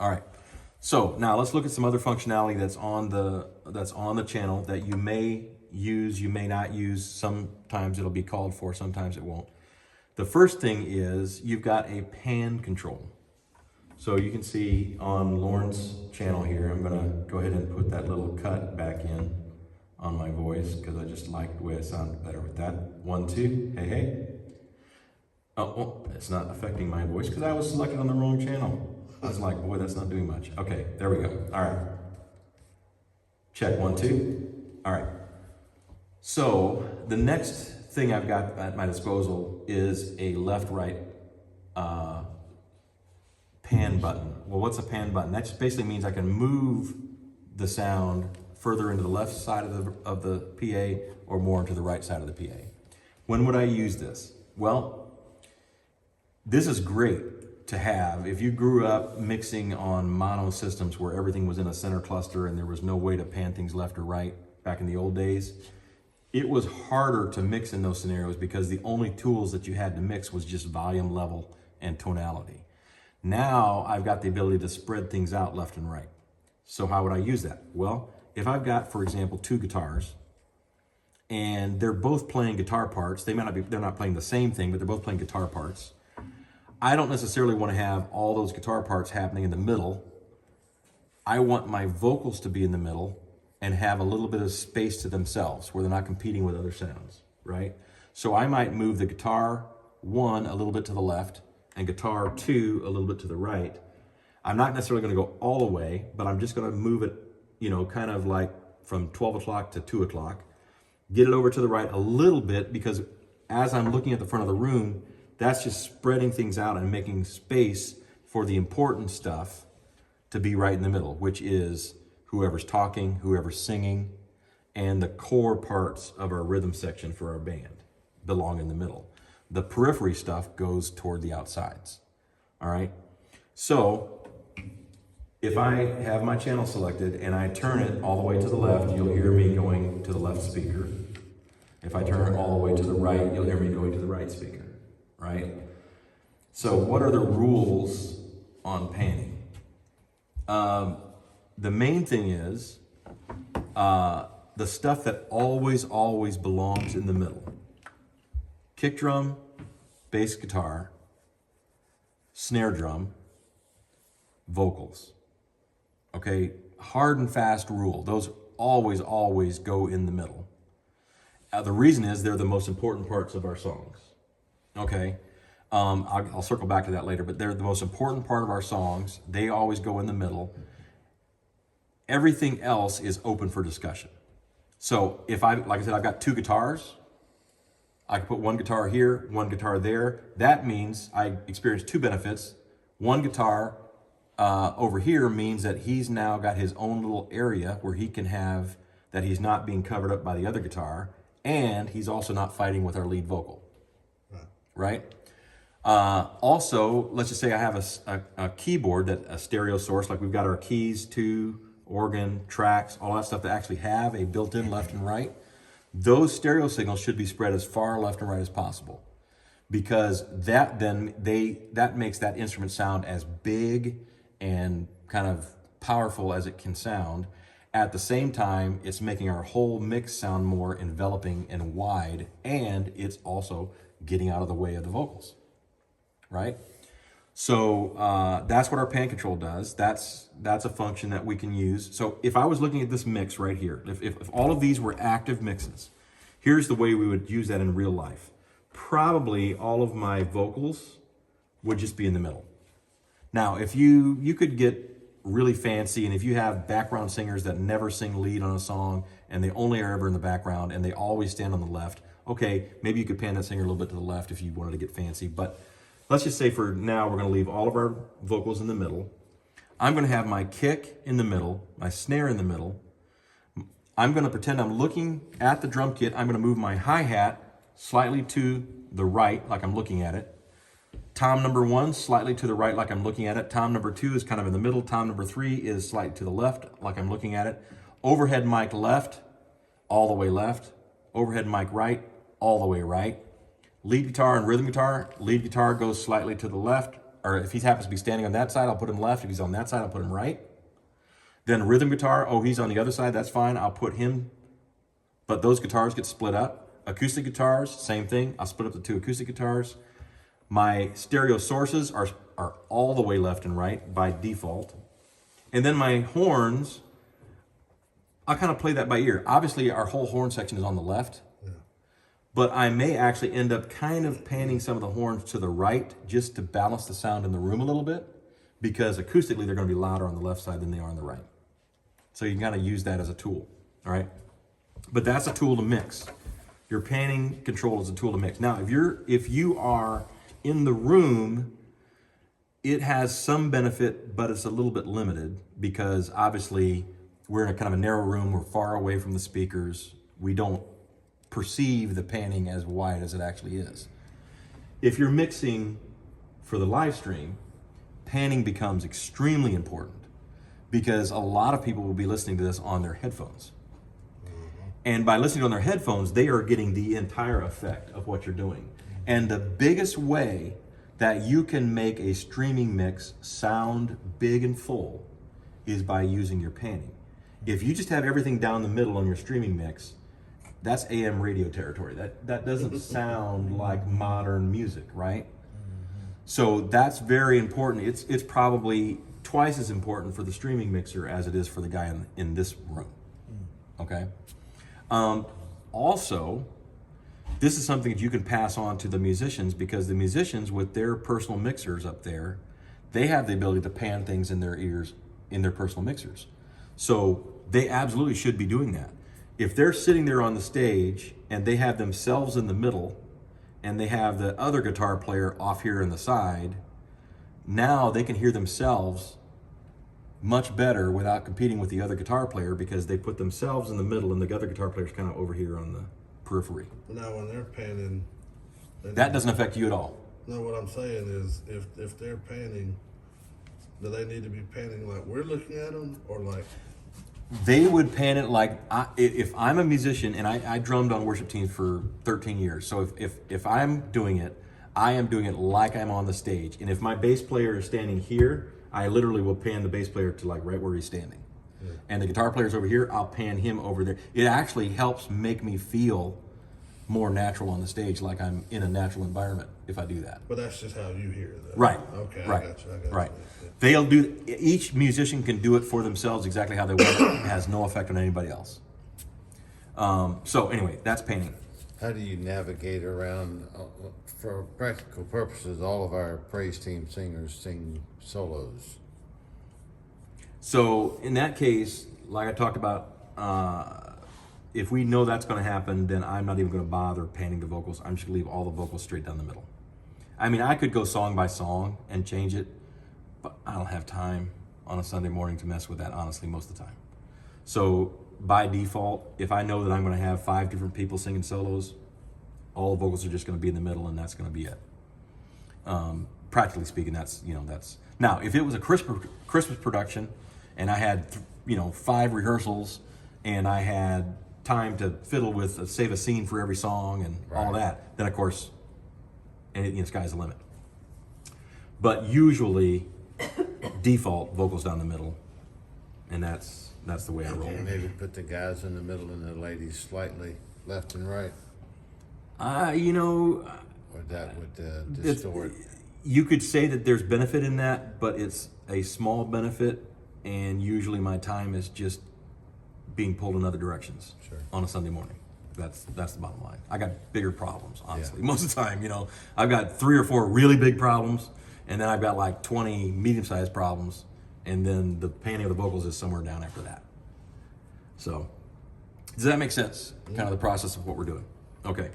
All right. So now let's look at some other functionality that's on the channel that you may use, you may not use. Sometimes it'll be called for, sometimes it won't. The first thing is you've got a pan control. So you can see on Lauren's channel here, I'm gonna go ahead and put that little cut back in on my voice because I just like the way I sound better with that. 1, 2, hey, hey. Oh, it's not affecting my voice because I was selected on the wrong channel. I was like, boy, that's not doing much. Okay, there we go. All right. Check 1, 2. All right. So the next thing I've got at my disposal is a left-right pan button. Well, what's a pan button? That just basically means I can move the sound further into the left side of the PA or more into the right side of the PA. When would I use this? Well, this is great to have if you grew up mixing on mono systems where everything was in a center cluster and there was no way to pan things left or right back in the old days. It was harder to mix in those scenarios because the only tools that you had to mix was just volume, level, and tonality. Now I've got the ability to spread things out left and right. So how would I use that? Well, if I've got, for example, 2 guitars and they're both playing guitar parts, they're not playing the same thing, but they're both playing guitar parts. I don't necessarily want to have all those guitar parts happening in the middle. I want my vocals to be in the middle and have a little bit of space to themselves where they're not competing with other sounds, right? So I might move the guitar 1 a little bit to the left and guitar 2 a little bit to the right. I'm not necessarily going to go all the way, but I'm just going to move it, kind of like from 12 o'clock to 2 o'clock. Get it over to the right a little bit because as I'm looking at the front of the room, that's just spreading things out and making space for the important stuff to be right in the middle, which is whoever's talking, whoever's singing, and the core parts of our rhythm section for our band belong in the middle. The periphery stuff goes toward the outsides, all right? So if I have my channel selected and I turn it all the way to the left, you'll hear me going to the left speaker. If I turn it all the way to the right, you'll hear me going to the right speaker, right? So what are the rules on panning? The main thing is the stuff that always belongs in the middle. Kick drum, bass guitar, snare drum, vocals. Okay, hard and fast rule. Those always go in the middle. The reason is they're the most important parts of our songs. Okay, I'll circle back to that later, but they're the most important part of our songs. They always go in the middle. Everything else is open for discussion. So if like I said, I've got 2 guitars. I can put 1 guitar here, 1 guitar there. That means I experience 2 benefits. 1 guitar over here means that he's now got his own little area where he can have, that he's not being covered up by the other guitar, and he's also not fighting with our lead vocal, right? Also, let's just say I have a keyboard, a stereo source, like we've got our keys, 2, organ, tracks, all that stuff that actually have a built-in left and right. Those stereo signals should be spread as far left and right as possible because that makes that instrument sound as big and kind of powerful as it can sound. At the same time, it's making our whole mix sound more enveloping and wide, and it's also getting out of the way of the vocals, right? So that's what our pan control does. That's a function that we can use. So if I was looking at this mix right here, if all of these were active mixes, here's the way we would use that in real life. Probably all of my vocals would just be in the middle. Now, if you could get really fancy, and if you have background singers that never sing lead on a song, and they only are ever in the background, and they always stand on the left, okay, maybe you could pan that singer a little bit to the left if you wanted to get fancy, but let's just say for now, we're gonna leave all of our vocals in the middle. I'm gonna have my kick in the middle, my snare in the middle. I'm gonna pretend I'm looking at the drum kit. I'm gonna move my hi-hat slightly to the right, like I'm looking at it. Tom number 1, slightly to the right, like I'm looking at it. Tom number 2 is kind of in the middle. Tom number 3 is slightly to the left, like I'm looking at it. Overhead mic left, all the way left. Overhead mic right, all the way right. Lead guitar and rhythm guitar. Lead guitar goes slightly to the left. or if he happens to be standing on that side, I'll put him left. If he's on that side, I'll put him right. Then rhythm guitar, oh, he's on the other side, that's fine, I'll put him, but those guitars get split up. Acoustic guitars, same thing, I'll split up the two acoustic guitars. My stereo sources are all the way left and right by default. And then my horns, I kind of play that by ear. Obviously, our whole horn section is on the left, but I may actually end up kind of panning some of the horns to the right just to balance the sound in the room a little bit, because acoustically, they're going to be louder on the left side than they are on the right. So you can kind of use that as a tool, all right? But that's a tool to mix. Your panning control is a tool to mix. Now, if you are in the room, it has some benefit, but it's a little bit limited because obviously we're in a kind of a narrow room. We're far away from the speakers. We don't perceive the panning as wide as it actually is. If you're mixing for the live stream, panning becomes extremely important because a lot of people will be listening to this on their headphones. And by listening on their headphones, they are getting the entire effect of what you're doing. And the biggest way that you can make a streaming mix sound big and full is by using your panning. If you just have everything down the middle on your streaming mix, that's AM radio territory. That doesn't sound like modern music, right? So that's very important. It's probably twice as important for the streaming mixer as it is for the guy in this room, okay? Also, this is something that you can pass on to the musicians because the musicians with their personal mixers up there, they have the ability to pan things in their ears in their personal mixers. So they absolutely should be doing that. If they're sitting there on the stage and they have themselves in the middle and they have the other guitar player off here on the side, now they can hear themselves much better without competing with the other guitar player because they put themselves in the middle and the other guitar player's kind of over here on the periphery. Now, when they're panning, that doesn't affect you at all. No, what I'm saying is, if they're panning, do they need to be panning like we're looking at them, or like? They would pan it like, if I'm a musician and I drummed on worship teams for 13 years, so if I'm doing it, I am doing it like I'm on the stage. And if my bass player is standing here, I literally will pan the bass player to like right where he's standing. Yeah. And the guitar player's over here, I'll pan him over there. It actually helps make me feel more natural on the stage, like I'm in a natural environment if I do that. But that's just how you hear it. Right. Okay, right. I got you. Right. They'll do, each musician can do it for themselves exactly how they want it. It has no effect on anybody else. So anyway, that's panning. How do you navigate around, for practical purposes, all of our praise team singers sing solos? So in that case, like I talked about, if we know that's going to happen, then I'm not even going to bother panning the vocals. I'm just going to leave all the vocals straight down the middle. I mean, I could go song by song and change it, but I don't have time on a Sunday morning to mess with that, honestly, most of the time. So by default, if I know that I'm going to have 5 different people singing solos, all the vocals are just going to be in the middle, and that's going to be it. Practically speaking, that's. Now, if it was a Christmas production, and I had 5 rehearsals, and I had time to fiddle with save a scene for every song and all that, then of course, and sky's the limit. But usually, default vocals down the middle, and that's the way I roll. Maybe put the guys in the middle and the ladies slightly left and right. Or that would distort. You could say that there's benefit in that, but it's a small benefit, and usually my time is just being pulled in other directions on a Sunday morning. That's the bottom line. I got bigger problems, honestly. Most of the time, I've got 3 or 4 really big problems, and then I've got like 20 medium-sized problems, and then the panning of the vocals is somewhere down after that. So, does that make sense? Kind of the process of what we're doing. Okay.